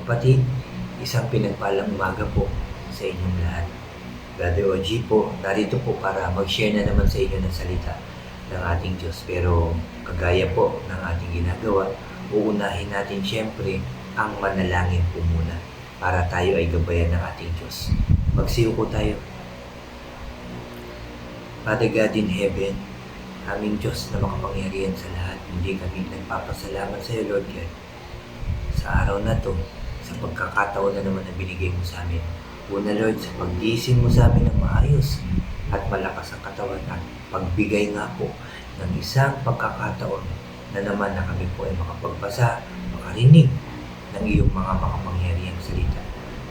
kapatid, isang pinagpalang umaga po sa inyong lahat. Brother OG po, narito po para mag-share na naman sa inyo ng salita ng ating Diyos. Pero kagaya po ng ating ginagawa, uunahin natin siyempre ang manalangin po muna para tayo ay gabayan ng ating Diyos. Magsiyo po tayo. Father God in heaven, aming Diyos na makapangyarihan sa lahat, hindi kami nagpapasalamat sa iyo, Lord God, sa araw na to, sa pagkakataon na naman na binigay mo sa amin. Una, Lord, sa paggising mo sa amin ng maayos at malakas ang katawan at pagbigay nga po ng isang pagkakataon na naman na kami po ay makapagbasa, makarinig ng iyong mga makapangyarihang salita.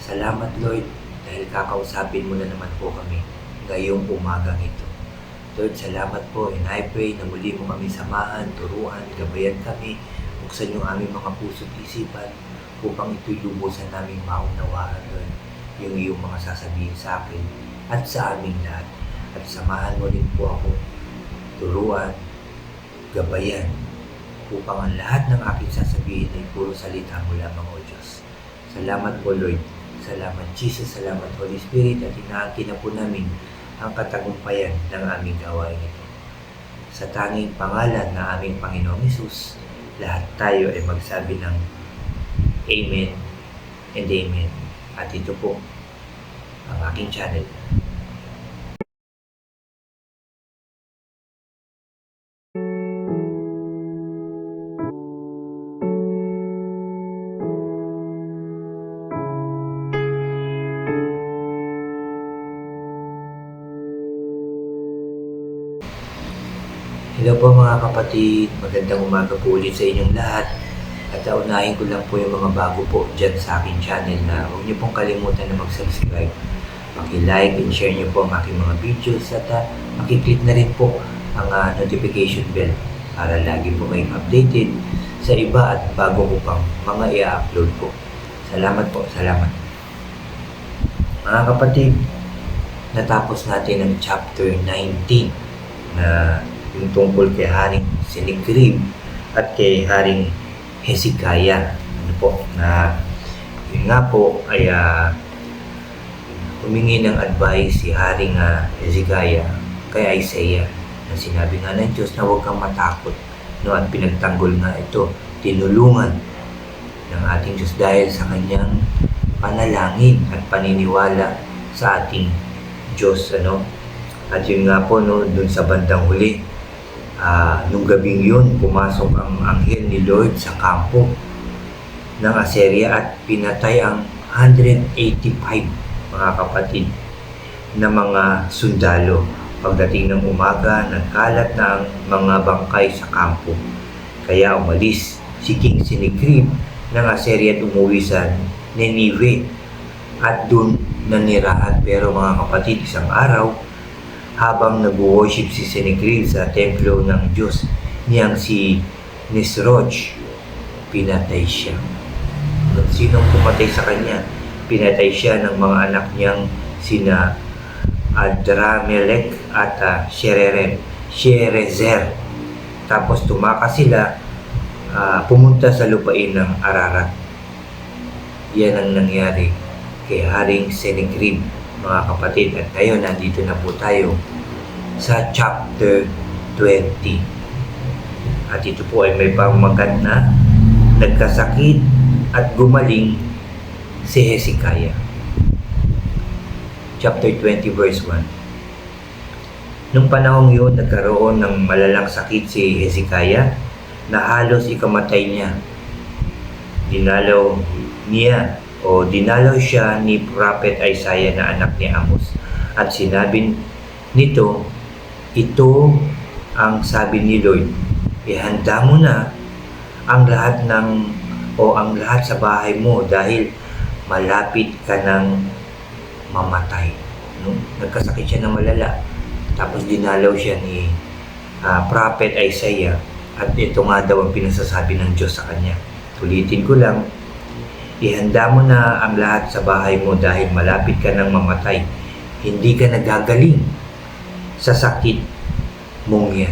Salamat, Lord, dahil kakausapin mo na naman po kami ngayong umagang ito. Lord, salamat po, and I pray na muli mo kami samahan, turuan, gabayan kami, buksan yung aming mga puso't isipan upang ito'y lubusan naming maunawaan, Lord, yung iyong mga sasabihin sa akin at sa aming lahat. At samahan mo rin po ako, turuan, gabayan, upang ang lahat ng aking sasabihin ay puro salita mo lamang, O Diyos. Salamat po, Lord. Salamat, Jesus. Salamat, Holy Spirit. At inaangkin na po namin ang katagumpayan ng aming gawain ito. Sa tanging pangalan ng aming Panginoong Hesus, lahat tayo ay magsabi ng Amen and Amen. At ito po ang aking channel. Hello po mga kapatid, magandang umaga po ulit sa inyong lahat. At unahin ko lang po yung mga bago po dyan sa aking channel na huwag niyo pong kalimutan na mag-subscribe. Paki-like and share niyo po ang aking mga videos at paki-click na rin po ang notification bell para lagi po kayong updated sa iba at bago ko pang mga i-upload po. Salamat po, salamat. Mga kapatid, natapos natin ang chapter 19 na yung tungkol kay Haring Sennacherib at kay Haring Hezekiah. Ano po, na yun nga po ay humingi ng advice si Haring Hezekiah kay Isaiah na sinabi nga ng Diyos na huwag kang matakot, no, at pinagtanggol nga ito, tinulungan ng ating Diyos dahil sa kanyang panalangin at paniniwala sa ating Diyos, ano. At yun nga po, no, dun sa bandang huli, nung gabing yun, pumasok ang anghel ni Lord sa kampo ng Assyria at pinatay ang 185 mga kapatid na mga sundalo. Pagdating ng umaga, nagkalat na ang mga bangkay sa kampo. Kaya umalis si King Sennacherib ng Assyria at umuwi sa Nineveh at dun nanirahan. Pero mga kapatid, isang araw, habang nag-worship si Sennacherib sa templo ng Diyos niyang si Nisroch, pinatay siya. Sinong pumatay sa kanya? Pinatay siya ng mga anak niyang sina Adramelech at Sherezer. Tapos tumakas sila, pumunta sa lupain ng Ararat. Yan ang nangyari kay Haring Sennacherib, mga kapatid. At ngayon, nandito na po tayo sa chapter 20. At ito po ay may pamagat na nagkasakit at gumaling si Hezekiah. Chapter 20 verse 1. Nung panahong yun, nagkaroon ng malalang sakit si Hezekiah na halos ikamatay niya. Dinalaw siya ni Prophet Isaiah na anak ni Amos. At sinabi nito, ito ang sabi ni Lord, ihanda mo na ang lahat sa bahay mo dahil malapit ka ng mamatay. No? Nagkasakit siya ng malala. Tapos dinalaw siya ni Prophet Isaiah at ito nga daw ang pinasasabi ng Diyos sa kanya. Tulitin ko lang, ihanda mo na ang lahat sa bahay mo dahil malapit ka ng mamatay. Hindi ka nagagaling sa sakit mong yan.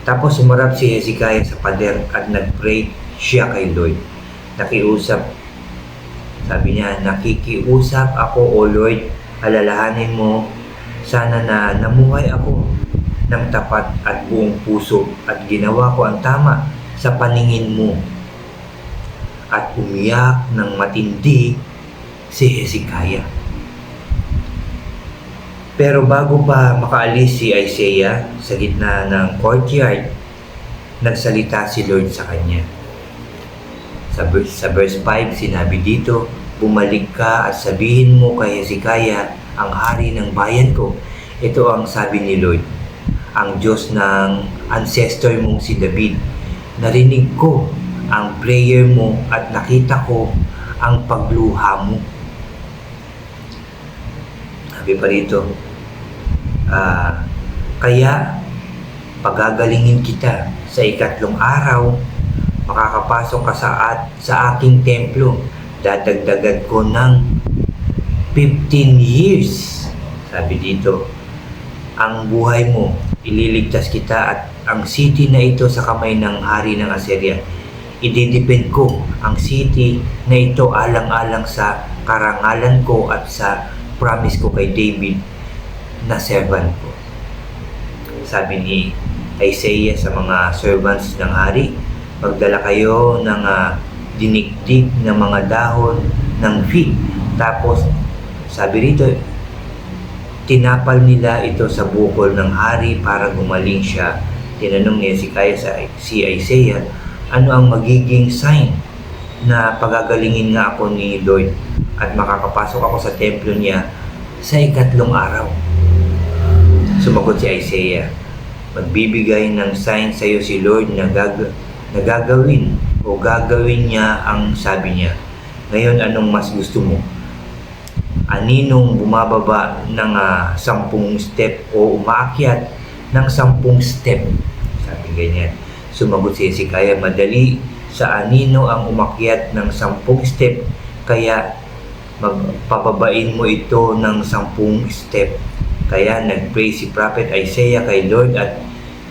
Tapos sumarap si Hezekiah sa pader at nag-pray siya kay Lord. nakiusap. Sabi niya, nakikiusap ako, O Lord, alalahanin mo, sana na namuhay ako ng tapat at buong puso at ginawa ko ang tama sa paningin mo. At umiyak ng matindi si Hezekiah. Pero bago pa makaalis si Isaiah sa gitna ng courtyard, nagsalita si Lord sa kanya. Sa verse 5, sinabi dito, bumalik ka at sabihin mo kay Hezekiah, ang hari ng bayan ko. Ito ang sabi ni Lord, ang Diyos ng ancestor mong si David. Narinig ko ang prayer mo at nakita ko ang pagluha mo. Sabi pa rito, kaya pagagalingin kita sa ikatlong araw, makakapasok ka sa aking templo. Dadagdagan ko ng 15 years. Sabi dito, ang buhay mo, ililigtas kita at ang city na ito sa kamay ng hari ng Assyria. Ididepend ko ang city na ito alang-alang sa karangalan ko at sa promise ko kay David na servant ko. Sabi ni Isaiah sa mga servants ng hari, magdala kayo ng dinikdik ng mga dahon ng fig. Tapos, sabi rito, tinapal nila ito sa bukol ng hari para gumaling siya. Tinanong ni Hezekiah si Isaiah, ano ang magiging sign na pagagalingin nga ako ni Lord at makakapasok ako sa templo niya sa ikatlong araw? Sumagot si Isaiah, magbibigay ng sign sa iyo si Lord na gagawin o gagawin niya ang sabi niya. Ngayon, anong mas gusto mo? Aninong bumababa ng 10 step o umaakyat ng 10 step? Sabi ganyan. Sumagot si Hezekiah, madali sa anino ang umakyat ng 10 step, kaya magpapabain mo ito ng 10 step. Kaya nag-pray si Prophet Isaiah kay Lord at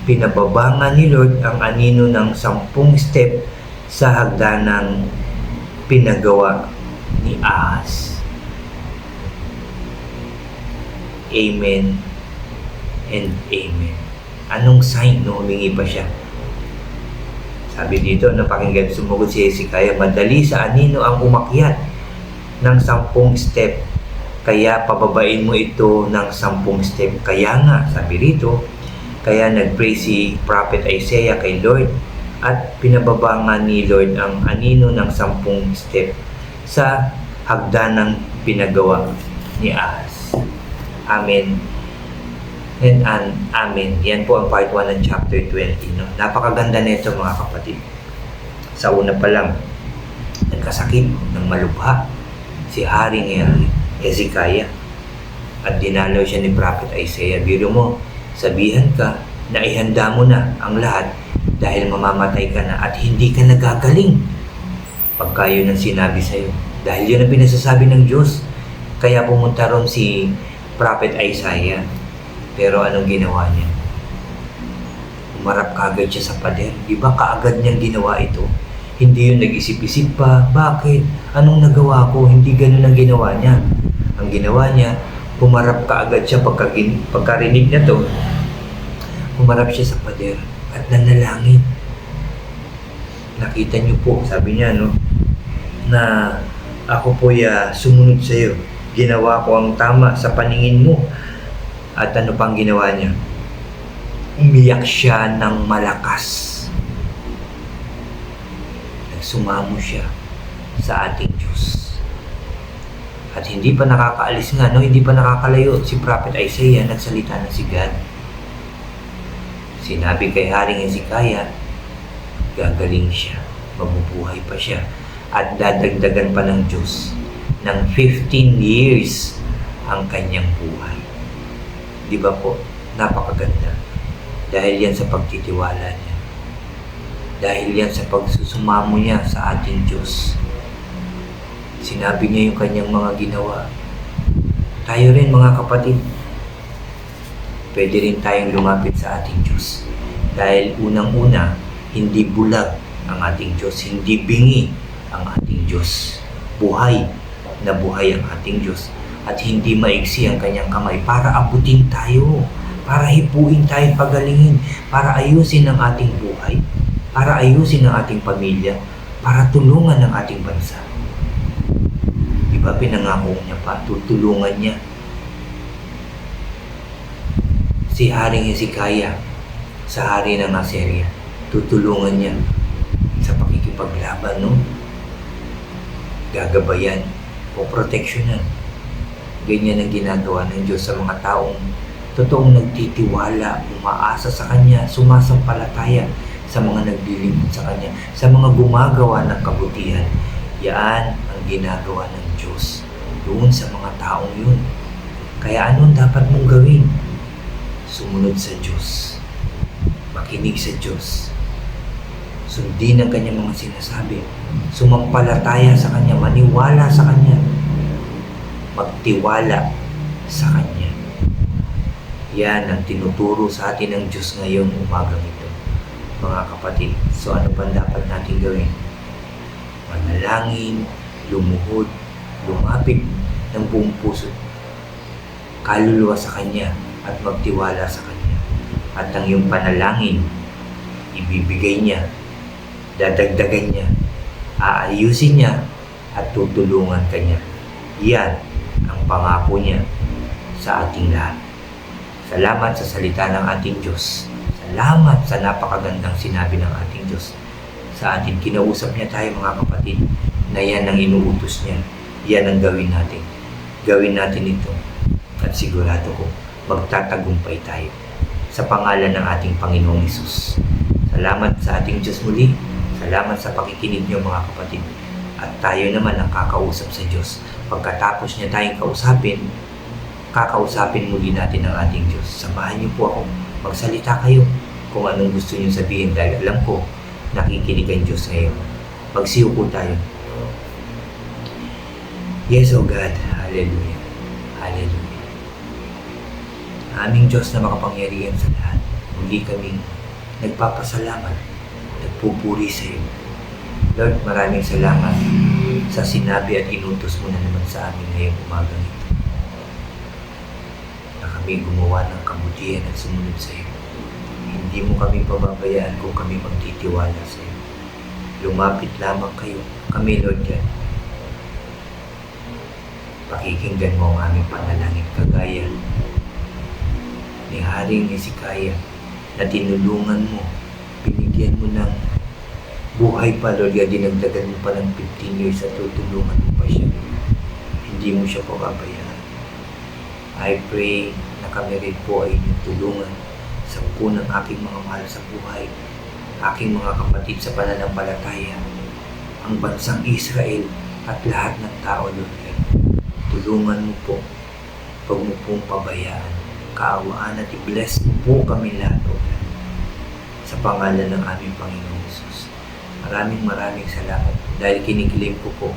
pinababangan ni Lord ang anino ng 10 step sa hagdanang pinagawa ni Ahaz. Amen and amen. Anong sign nung humingi pa siya? Sabi dito, napakinggan, sumugot si Hezekiah, madali sa anino ang umakyat ng 10 step, kaya pababain mo ito ng 10 step. Kaya nga, sabi rito, kaya nag-pray si Prophet Isaiah kay Lord at pinababangan ni Lord ang anino ng 10 step sa hagdanang pinagawa ni Ahaz. Amen and amen. Yan po ang part 1 ng chapter 20. No? Napakaganda nito mga kapatid. Sa una pa lang, nagkasakit ng malubha si Haring Hezekiah at dinalaw siya ni Prophet Isaiah. Biro mo, sabihan ka na ihanda mo na ang lahat dahil mamamatay ka na at hindi ka nagagaling pagka yun ang sinabi sa'yo. Dahil yun ang pinasasabi ng Diyos. Kaya pumunta ron si Prophet Isaiah. Pero anong ginawa niya? Umarap kaagad siya sa pader. Di ba kaagad niyang ginawa ito? Hindi yun nag-isip-isip pa. Bakit? Anong nagawa ko? Hindi ganun ang ginawa niya. Ang ginawa niya, pumarap kaagad siya pagkarinig na to. Pumarap siya sa pader at nanalangin. Nakita niyo po, sabi niya, no, na ako po'y sumunod sa iyo. Ginawa ko ang tama sa paningin mo. At ano pang ginawa niya? Umiyak siya ng malakas. Nagsumamo siya sa ating Diyos. At hindi pa nakakaalis nga, no? Hindi pa nakakalayo si Prophet Isaiah, nagsalita na si God. Sinabi kay Haring Hezekiah, gagaling siya, mabubuhay pa siya, at dadagdagan pa ng Diyos ng 15 years ang kanyang buhay. Di ba po? Napakaganda. Dahil yan sa pagtitiwala niya. Dahil yan sa pagsusumamo niya sa ating Diyos. Sinabi niya yung kanyang mga ginawa. Tayo rin mga kapatid, pwede rin tayong lumapit sa ating Diyos. Dahil unang-una, hindi bulag ang ating Diyos, hindi bingi ang ating Diyos. Buhay na buhay ang ating Diyos. At hindi maigsi ang kanyang kamay para abutin tayo, para hipuin tayo, pagalingin, para ayusin ang ating buhay, para ayusin ang ating pamilya, para tulungan ang ating bansa. Diba pinangako niya pa, tutulungan niya. Si Haring Hezekiah sa hari ng Assyria, tutulungan niya sa pakikipaglaban, no? Gagabayan, poproteksyonan. Ganyan ang ginagawa ng Diyos sa mga taong totoong nagtitiwala, umaasa sa Kanya, sumasampalataya sa mga naglilingkod sa Kanya, sa mga gumagawa ng kabutihan. Yan ang ginagawa ng Diyos doon sa mga taong yun. Kaya anong dapat mong gawin? Sumunod sa Diyos. Makinig sa Diyos. Sundin ang Kanyang mga sinasabi. Sumampalataya sa Kanya, maniwala sa Kanya. Magtiwala sa Kanya. Yan ang tinuturo sa atin ng Diyos ngayong umagang ito. Mga kapatid, so ano pa dapat natin gawin? Manalangin, lumuhod, lumapit ng buong puso, kaluluwa sa Kanya at magtiwala sa Kanya. At ang iyong panalangin, ibibigay niya, dadagdagan niya, aayusin niya, at tutulungan ka niya. Yan ang pangako niya sa ating lahat. Salamat sa salita ng ating Diyos. Salamat sa napakagandang sinabi ng ating Diyos sa atin. Kinausap niya tayo, mga kapatid, na yan ang inuutos niya. Yan ang gawin natin. Gawin natin ito. At sigurado ko, magtatagumpay tayo sa pangalan ng ating Panginoong Hesus. Salamat sa ating Diyos muli. Salamat sa pakikinig niyo, mga kapatid. At tayo naman ang kakausap sa Diyos. Pagkatapos niya tayong kakausapin muli natin ang ating Diyos. Samahan niyo po ako. Magsalita kayo kung anong gusto niyo sabihin dahil alam ko, nakikinig ang Diyos ngayon. Magsiyo po tayo. Yes, O God. Hallelujah. Hallelujah. Aming Diyos na makapangyarihan sa lahat, muli kaming nagpapasalamat, nagpupuri sa iyo. Lord, maraming salamat sa sinabi at inutos mo na naman sa amin ngayong umagang ito. Na kami gumawa ng kabutihan at sumunod sa iyo. Hindi mo kami pababayaan kung kami magtitiwala sa iyo. Lumapit lamang kayo, kami, Lord God. Pakikinggan mo ang aming panalangin kagaya ni Haring Hezekiah na tinulungan mo, binigyan mo ng buhay pa, Lord God, dinagdagan mo pa ng 15 years at tutulungan mo pa siya. Hindi mo siya pababayaan. I pray na kami rin po ay inyong tulungan sa ng aking mga mahal sa buhay, aking mga kapatid sa pananampalataya, ang bansang Israel at lahat ng tao, Lord God. Tulungan mo po, huwag mo pong pabayaan, kaawaan at i-bless mo po kami lahat, Lord God, sa pangalan ng aming Panginoong Hesus. Maraming salamat dahil kiniklaim ko po,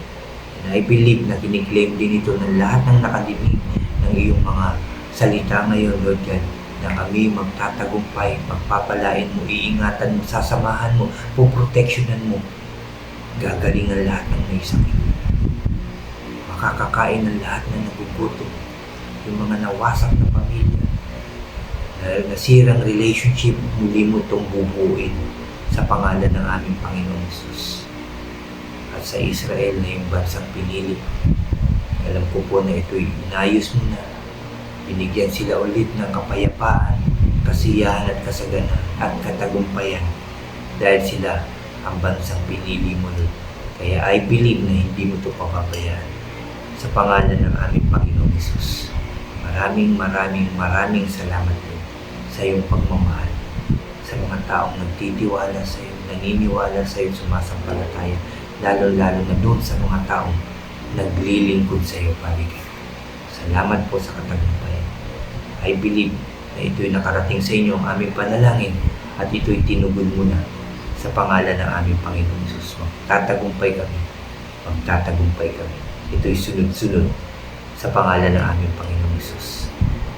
and I believe na kiniklaim din ito ng lahat ng nakadinig ng iyong mga salita ngayon, Lord God, na kami magtatagumpay, magpapalain mo, iingatan mo, sasamahan mo, poproteksyonan mo, gagalingan lahat ng may sakit. Makakakain ng lahat na nagugutom, yung mga nawasak na pamilya, nasirang relationship, muli mo itong bubuuin sa pangalan ng aming Panginoong Hesus. At sa Israel na yung bansang pinili, alam ko po na ito'y inayos mo na, binigyan sila ulit ng kapayapaan, kasiyahan at kasaganan at katagumpayan dahil sila ang bansang pinili mo, Lord. Kaya I believe na hindi mo ito papabayaan sa pangalan ng aming Panginoong Hesus. Maraming salamat, Lord, sa iyong pagmamahal sa mga taong nagtitiwala sa iyo, naniniwala sa iyo, sumasampalataya, lalo-lalo na doon sa mga taong naglilingkod sa iyo, Pare. Salamat po sa katagumpayan. I believe na ito'y nakarating sa inyo ang aming panalangin at ito'y tinugod mo na sa pangalan ng aming Panginoong Hesus. Magtatagumpay kami. Ito'y sunod-sunod sa pangalan ng aming Panginoong Hesus.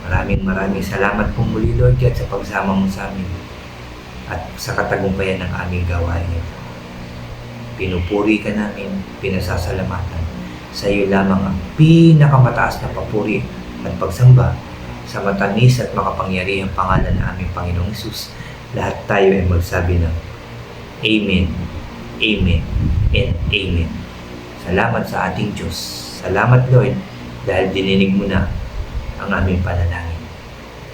Maraming salamat po muli, Lord God, sa pagsama mo sa amin at sa katagumpayan ng aming gawain ito. Pinupuri ka namin, pinasasalamatan. Sa iyo lamang ang pinakamataas na papuri at pagsamba sa matamis at makapangyarihang pangalan ng aming Panginoong Hesus. Lahat tayo ay magsabi ng Amen, Amen, and Amen. Salamat sa ating Diyos. Salamat, Lord, dahil dininig mo na ang aming panalangin.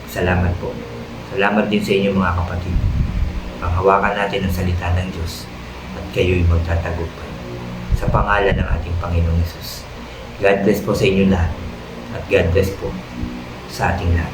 Salamat po. Salamat din sa inyo mga kapatid. Panghawakan natin ang salita ng Diyos at kayo'y magtatagumpay. Sa pangalan ng ating Panginoong Hesus. God bless po sa inyo lahat at God bless po sa ating lahat.